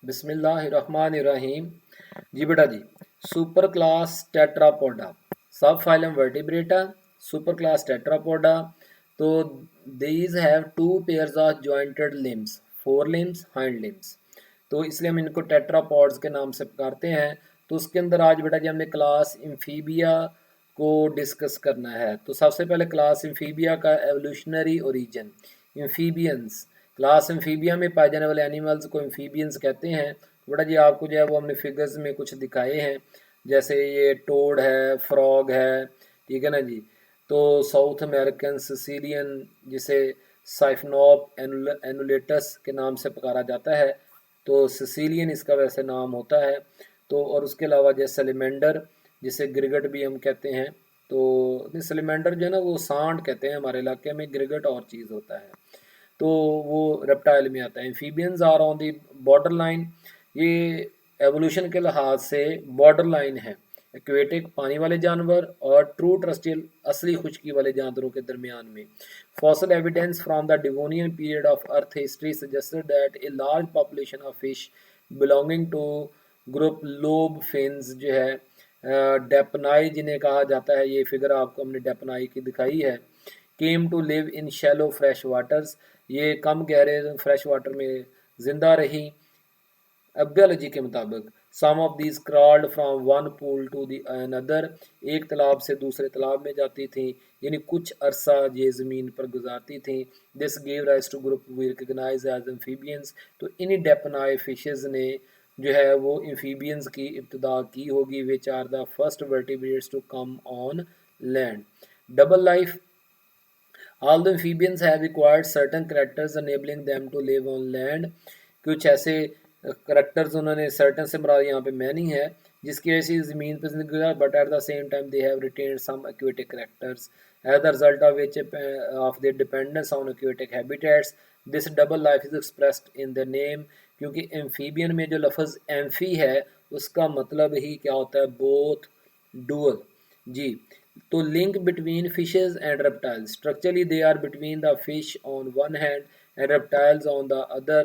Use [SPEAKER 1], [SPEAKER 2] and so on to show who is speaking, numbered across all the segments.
[SPEAKER 1] बिस्मिल्लाहिर्रहमानिर्रहीम। जी बेटा जी, super class Tetrapoda, subphylum Vertebrata, super class Tetrapoda. तो these have two pairs of jointed limbs, four limbs, hind limbs. तो इसलिए हम इनको टेट्रापॉड्स के नाम से पुकारते हैं। तो उसके अंदर आज बेटा जी हमने क्लास इम्फीबिया को डिस्कस करना है। तो सबसे पहले क्लास इम्फीबिया का एवोल्यूशनरी ओरिजिन। इम्फीबियंस, क्लास एम्फीबिया में पाए जाने वाले एनिमल्स को एम्फीबियंस कहते हैं। तो बेटा जी आपको जो है वो हमने फिगर्स में कुछ दिखाए हैं, जैसे ये टोड है, फ्रॉग है, ठीक है ना जी। तो साउथ अमेरिकन सिसिलियन, जिसे साइफनोप एनुलेटस के नाम से पुकारा जाता है, तो सिसिलियन इसका वैसे नाम होता है। तो और उसके अलावा जैसे सेलिमेंडर, जिसे गिरगट भी हम कहते हैं। तो सेलिमेंडर जो है ना वो सांड कहते हैं हमारे इलाके में, गिरगट और चीज़ होता है। तो वो रेप्टाइल में आता है। Amphibians are on the border line, ये एवोल्यूशन के लिहाज से बॉर्डर लाइन है। एक्वेटिक पानी वाले जानवर और ट्रू टेरेस्ट्रियल असली खुश्की वाले जानवरों के दरमियान में। Fossil evidence from the Devonian period of earth history suggested that a large population of fish belonging to group lobe fins जो है, डेपनाई जिन्हें कहा जाता है, ये फिगर आपको हमने डेपनाई की दिखाई है, came to live in shallow fresh waters, ये कम गहरे फ्रेश वाटर में जिंदा रही। एब्बियोलॉजी के मुताबिक some of these crawled from one pool to the another, एक तालाब से दूसरे तालाब में जाती थी, यानी कुछ अरसा ये ज़मीन पर गुजारती थी। This gave rise to group we recognize as amphibians. तो इन्हीं डेपनाए फिशेज ने जो है वो एम्फीबियंस की इब्तदा की होगी, which are the first vertebrates to come on land. Double life, although amphibians have acquired certain characters enabling them to live on land, कुछ ऐसे करेक्टर्स उन्होंने, सर्टन से मरा यहाँ पे मैनी है, जिसकी वजह से ज़मीन पर जिंदगी गुजार, but at the same time they have retained some aquatic characters as the result of which of their dependence on aquatic habitats. This double life is expressed in the name, क्योंकि amphibian में जो लफ्ज़ amphi है उसका मतलब ही क्या होता है, बोथ, डुअल। जी, तो link between fishes and reptiles, structurally they are between the fish on one hand and reptiles on the other.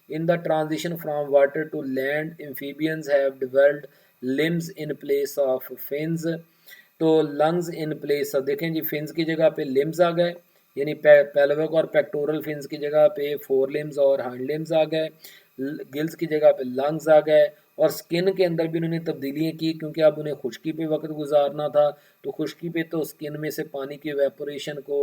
[SPEAKER 1] In the transition from water to land, amphibians have developed limbs in place of fins, तो lungs in place, अब देखें जी, fins की जगह पे limbs आ गए, यानी pelvic और pectoral fins की जगह पे फोर लिम्स और हाइंड लिम्स आ गए, गिल्स की जगह पे लंग्स आ गए, और स्किन के अंदर भी उन्होंने तब्दीलियाँ की, क्योंकि अब उन्हें खुश्की पे वक्त गुजारना था। तो खुश्की पे तो स्किन में से पानी की वेपोरेशन को,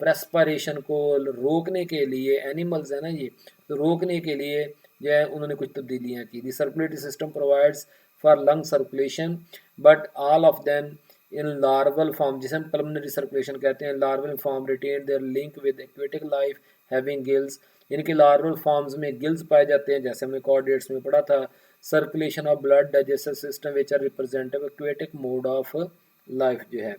[SPEAKER 1] प्रेस्पारेशन को रोकने के लिए, एनिमल्स है ना ये, तो रोकने के लिए जो है उन्होंने कुछ तब्दीलियाँ की। The circulatory system provides for lung circulation, but all of them in larval form, जिसे हम पल्मोनरी सर्कुलेशन कहते हैं, larval form retain their link with aquatic life having gills, यानी कि लार्वल फॉर्म्स में गिल्स पाए जाते हैं, जैसे हमने कॉर्डेट्स में पढ़ा था। Circulation of blood, digestive system which are representative aquatic mode of life जो है।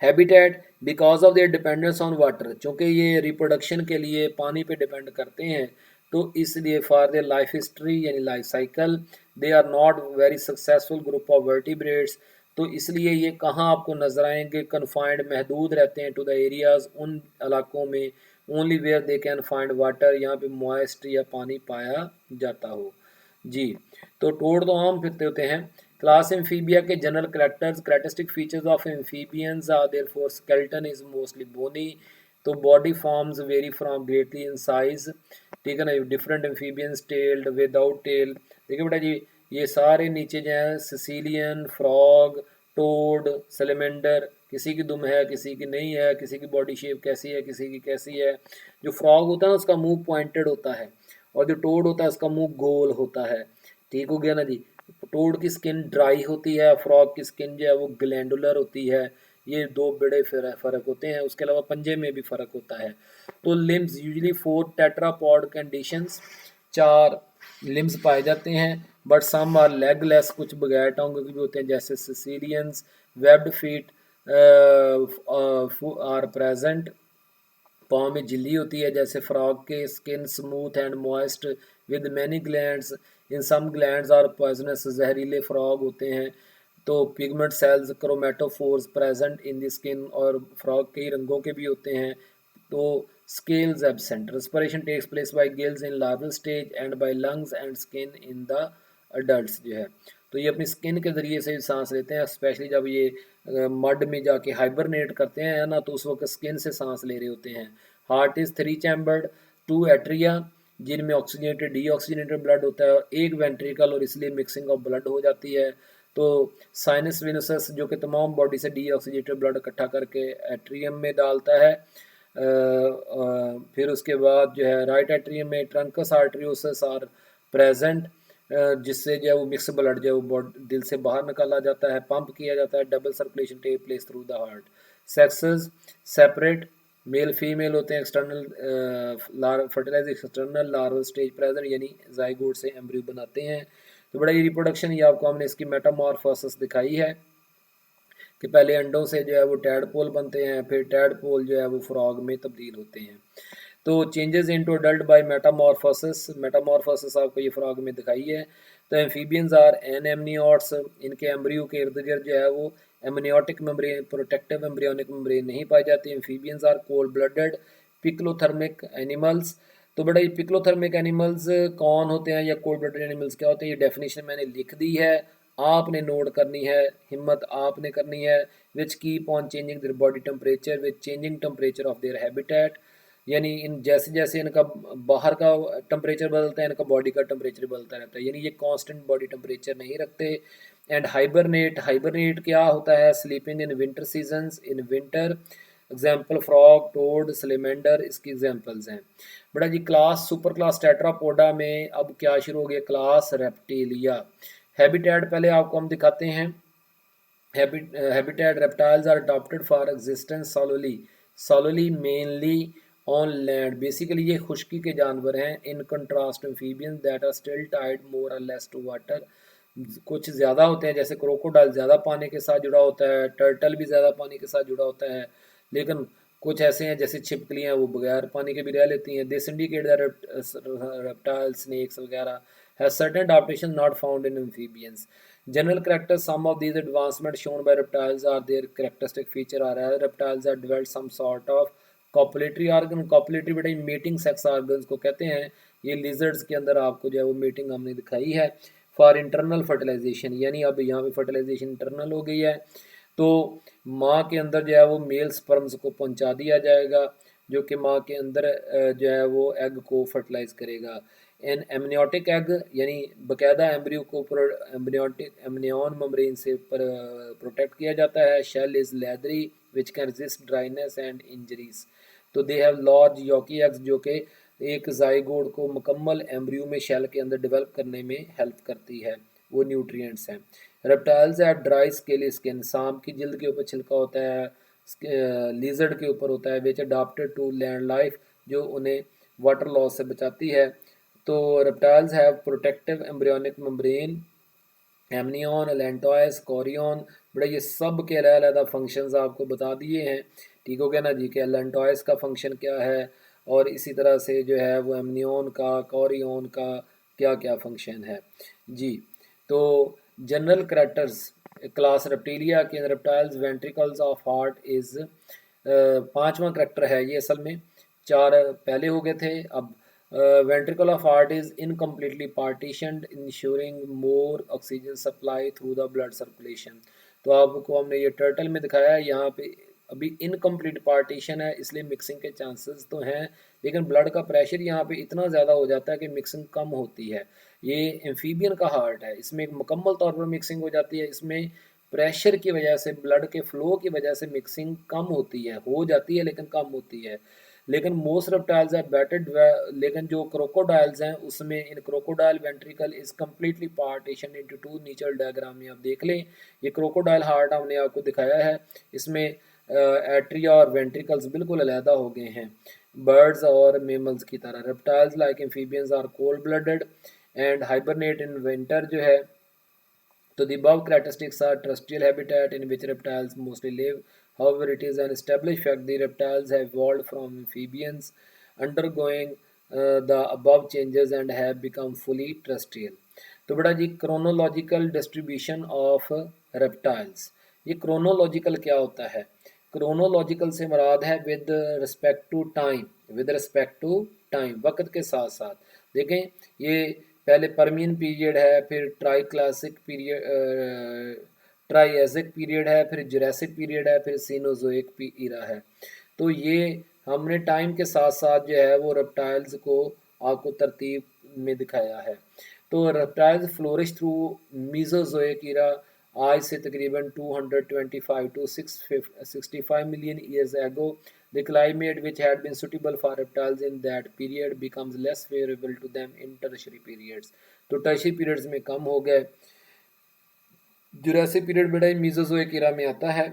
[SPEAKER 1] Habitat, because of their dependence on water, चूँकि ये रिप्रोडक्शन के लिए पानी पे डिपेंड करते हैं, तो इसलिए फॉर देयर लाइफ हिस्ट्री यानी life cycle, they are not very successful group of vertebrates. तो इसलिए ये कहाँ आपको नजर आएंगे, कन्फाइंड, महदूद रहते हैं टू द एरियाज, उन इलाकों में, only where they can find water, यहाँ पे मॉइस्ट या पानी पाया जाता हो। जी, तो टोड तो आम फिरते होते हैं। क्लास एम्फीबिया के general characteristic features of amphibians are therefore skeleton is mostly bony, तो body forms vary from greatly in size, ठीक है ना। Different amphibians, tailed, without tail, देखिए बेटा जी, ये सारे नीचे जो हैं, सिसिलियन, फ्रॉग, टोड, सेलेमेंडर, किसी की दुम है, किसी की नहीं है, किसी की बॉडी शेप कैसी है, किसी की कैसी है। जो फ्रॉग होता है ना उसका मुंह पॉइंटेड होता है, और जो टोड होता है उसका मुंह गोल होता है, ठीक हो गया ना जी। टोड की स्किन ड्राई होती है, फ्रॉग की स्किन जो है वो ग्लैंडुलर होती है। ये दो बड़े फ़र्क होते हैं, उसके अलावा पंजे में भी फ़र्क होता है। तो limbs usually four tetrapod conditions, चार लिम्स पाए जाते हैं, बट सम आर लेगलेस, कुछ बगैर टांगों के भी होते हैं, जैसे caecilians. Webbed feet are present, पाँव में झिल्ली होती है, जैसे फ्रॉग के। Skin smooth and moist with many glands, in some glands are poisonous, जहरीले फ्रॉग होते हैं। तो pigment cells, chromatophores present in the skin, और फ्रॉग कई रंगों के भी होते हैं। तो scales absent. Respiration takes place by gills in larval stage and by lungs and skin in the adults जो है। तो ये अपनी स्किन के ज़रिए से सांस लेते हैं, स्पेशली जब ये मड में जाके हाइबरनेट करते हैं ना, तो उस वक्त स्किन से सांस ले रहे होते हैं। हार्ट इज़ 3 चैम्बर्ड, 2 एट्रिया जिनमें ऑक्सीजनेटेड डीऑक्सीजनेटेड ब्लड होता है, और 1 वेंट्रिकल, और इसलिए मिक्सिंग ऑफ ब्लड हो जाती है। तो साइनस विनसस जो कि तमाम बॉडी से डीऑक्सीजनेटेड ब्लड इकट्ठा करके एट्रियम में डालता है। फिर उसके बाद जो है राइट एट्रियम में ट्रंकस आर्टरियोसस आर प्रेजेंट, जिससे जो है वो मिक्स ब्लड जो है वो दिल से बाहर निकाला जाता है, पंप किया जाता है, double circulation take place through the heart. Sexes separate, male female होते हैं, external fertilize external larval stage present, यानी जाइगोट से एम्ब्रियो बनाते हैं। तो बड़ा ये रिप्रोडक्शन, ये आपको हमने इसकी मेटामॉर्फोसिस दिखाई है कि पहले अंडों से जो है वो टैडपोल बनते हैं, फिर टैडपोल जो है वो फ्रॉग में तब्दील होते हैं। तो changes into adult by metamorphosis, metamorphosis आपको ये फ्रॉग में दिखाई है। तो एम्फीबियंस आर एनेमनियोट्स, इनके एम्ब्रियो के इर्द गिर्द जो है वो amniotic membrane, protective embryonic membrane नहीं पाई जाती। Amphibians are cold blooded poikilothermic animals. तो बड़ा ये पिक्लोथर्मिक एनिमल्स कौन होते हैं या कोल्ड ब्लडेड एनिमल्स क्या होते हैं, ये डेफिनेशन मैंने लिख दी है, आपने नोट करनी है, हिम्मत आपने करनी है। Which keep on changing their body temperature with changing temperature of their habitat, यानी इन जैसे जैसे इनका बाहर का टेम्परेचर बदलता है, इनका बॉडी का टेम्परेचर बदलता रहता है, यानी ये कांस्टेंट बॉडी टेम्परेचर नहीं रखते। एंड हाइबरनेट, हाइबरनेट क्या होता है, sleeping in winter seasons, in winter. Example frog, toad, salamander इसकी एग्जाम्पल्स हैं। बड़ा जी क्लास सुपर क्लास टेट्रापोडा में अब क्या शुरू हो गया, क्लास रेप्टिलिया। हैबिटेट पहले आपको हम दिखाते हैं। Habitat reptiles are adapted for existence solely mainly on land, basically ये खुश्की के जानवर हैं। In contrast amphibians that are still tied more or less to water, कुछ ज़्यादा होते हैं, जैसे क्रोकोडाइल ज़्यादा पानी के साथ जुड़ा होता है, टर्टल भी ज़्यादा पानी के साथ जुड़ा होता है, लेकिन कुछ ऐसे हैं जैसे छिपकलियाँ वो बगैर पानी के भी रह लेती हैं। This indicate that reptile snakes वगैरह have certain adaptation not found in amphibians. General characters, some of these advancements shown by reptiles are their characteristic feature are reptiles have developed some sort of copulatory organ, copulatory बेटा mating sex organs को कहते हैं। ये lizards के अंदर आपको जो है वो mating हमने दिखाई है। for internal fertilization, यानी अब यहाँ पे fertilization internal हो गई है, तो माँ के अंदर जो है वो मेल स्पर्म्स को पहुँचा दिया जाएगा, जो कि माँ के अंदर जो है वो एग को फर्टिलाइज करेगा। एन एमनियोटिक एग, यानी बकायदा एम्ब्रियो को एमनियोटिक एमनियन मेम्ब्रेन से प्रोटेक्ट किया जाता है। Shell is leathery which can resist dryness and injuries. तो they have large yolky eggs, जो कि एक जाइगोड को मुकम्मल एम्ब्रियो में शेल के अंदर डेवलप करने में हेल्प करती है, वो न्यूट्रिएंट्स हैं। Reptiles have dry scaly skin, सांप की जिल्द के ऊपर छिलका होता है, लिजर्ड के ऊपर होता है, which adapted to land life, जो उन्हें वाटर लॉस से बचाती है। तो reptiles have protective embryonic membrane, amnion, allantois, chorion, बड़ा ये सब के अलग-अलग फंक्शंस आपको बता दिए हैं। ठीक हो गया ना जी, कि एलेंटॉयस का फंक्शन क्या है, और इसी तरह से जो है वो एमनियन का, कोरियन का क्या क्या फंक्शन है जी। तो जनरल करैक्टर्स क्लास रेप्टिलिया के reptiles ventricles of heart is, पांचवा करैक्टर है ये, असल में चार पहले हो गए थे। अब ventricle of heart is incompletely partitioned ensuring more oxygen supply through the blood circulation। तो आपको हमने ये टर्टल में दिखाया है, यहाँ पे अभी इनकम्प्लीट पार्टीशन है, इसलिए मिक्सिंग के चांसेस तो हैं, लेकिन ब्लड का प्रेशर यहाँ पे इतना ज़्यादा हो जाता है कि मिक्सिंग कम होती है। ये एम्फीबियन का हार्ट है, इसमें एक मुकम्मल तौर पर मिक्सिंग हो जाती है। इसमें प्रेशर की वजह से, ब्लड के फ्लो की वजह से मिक्सिंग कम होती है, हो जाती है लेकिन कम होती है। लेकिन मोस्ट रेप्टाइल्स आर बेटर, लेकिन जो क्रोकोडाइल्स हैं उसमें in crocodile ventricle is completely partition into two. नीचे डायग्राम में आप देख लें, ये क्रोकोडाइल हार्ट हमने आपको दिखाया है, इसमें एट्रिया और वेंट्रिकल्स बिल्कुल अलहदा हो गए हैं बर्ड्स और मेमल्स की तरह। Reptiles like amphibians are cold blooded and hibernate in winter जो है। तो the above characteristics are terrestrial habitat in which reptiles mostly live. However, it is an established fact the reptiles have evolved from amphibians, undergoing the above changes and have become fully terrestrial। तो बड़ा जी chronological distribution of reptiles, ये chronological क्या होता है? Chronological से मुराद है with respect to time, with respect to time, वक्त के साथ साथ। देखें ये पहले परमियन पीरियड है, फिर ट्राई क्लासिक पीरियड, ट्राइएजिक पीरियड है, फिर जुरासिक पीरियड है, फिर सीनोजोइक ईरा है। तो ये हमने टाइम के साथ साथ जो है वो रेप्टाइल्स को आपको तरतीब में दिखाया है। तो reptiles flourish through Mesozoic era, आज से तकरीबन 225 to 665 million years ago. The climate which had been suitable for reptiles in that period becomes less favorable to them in tertiary periods. तो टर्शियरी पीरियड्स में कम हो गए। जुरासिक पीरियड बेटा Mesozoic Ira में आता है।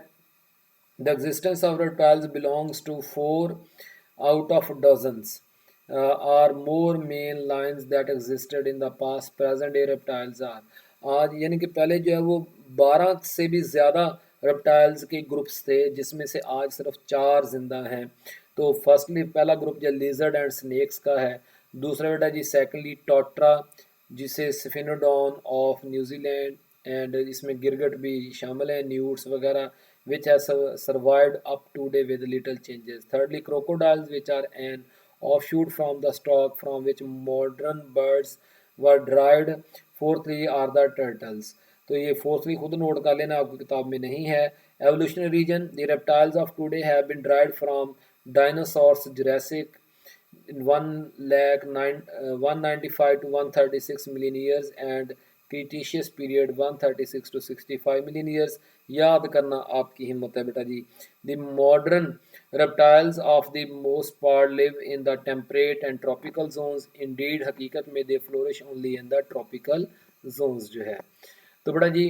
[SPEAKER 1] The existence of reptiles belongs to 4 out of dozens or more main lines that existed in the past. Present day reptiles are, आज यानी कि पहले जो है वो 12 से भी ज़्यादा रेप्टाइल्स के ग्रुप्स थे, जिसमें से आज सिर्फ 4 जिंदा हैं। तो फर्स्टली पहला ग्रुप जो लिजर्ड एंड स्नेक्स का है, दूसरा बेटा जी सेकेंडली टोट्रा, जिसे स्फिनोडॉन ऑफ न्यूजीलैंड, एंड इसमें गिरगट भी शामिल है, न्यूट्स वगैरह, which has survived up to date with little changes. Thirdly, crocodiles, which are an offshoot from the stock from which modern birds were derived. Fourthly are the turtles. तो ये fourthly खुद note कर लेना, आपकी किताब में नहीं है। Evolutionary reason, the reptiles of today have been derived from dinosaurs Jurassic 195 to 136 million years and Cretaceous period 136 to 65 million years. याद करना आपकी हिम्मत है बेटा जी। The modern reptiles of the most part live in the temperate and tropical zones. Indeed हकीकत में they flourish only in the tropical zones जो है। तो बेटा जी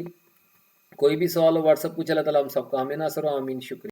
[SPEAKER 1] कोई भी सवाल हो व्हाट्सअप पूछ, अल्लाह ताला हम सबका हमें नासर आमीन। शुक्रिया।